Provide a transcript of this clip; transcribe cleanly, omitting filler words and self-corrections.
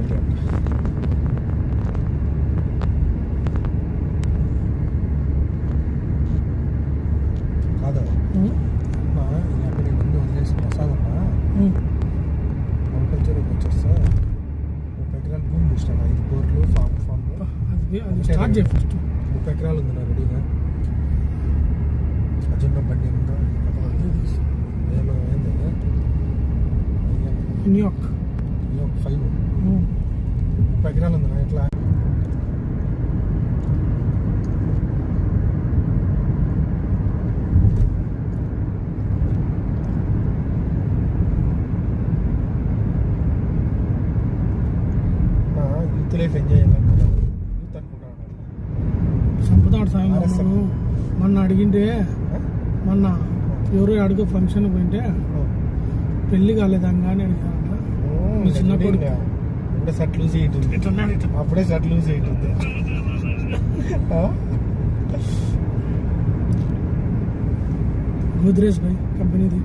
Quality అంట. కాదా అక్కడ ముందు వదిలేసి ప్రసాదమ్మా అగ్రికల్చర్కి వచ్చేస్తా. 30 ఎకరాలు భూమి చూస్తాను, 5 బోర్లు ఫామ్ అది స్టార్ట్ చేయ ఫస్ట్. 30 ఎకరాలు ఉంది నా రెడీగా. అజెండా బండి ఉందా ఏమో ఏంది న్యూయార్క్ 5 30 ఎకరాలు ఉంది నా. ఎట్లా యూత్ లైఫ్ ఎంజాయ్ చేయాలనుకుంటాను. యూత్ అనుకుంటాను సంపదాడు సాయం మొన్న అడిగింటే, మొన్న ఎవరో అడుగు ఫంక్షన్ పోయింటే పెళ్లి కాలేదంగా అని అడిగారంట. మీ చిన్న కొడుకు అప్పుడే షర్ట్ లూజ్ అయ్యింటుంది. అప్పుడే షర్ట్ లూజ్ అయ్యింటుంది. గోద్రేజ్ భాయ్ కంపెనీది.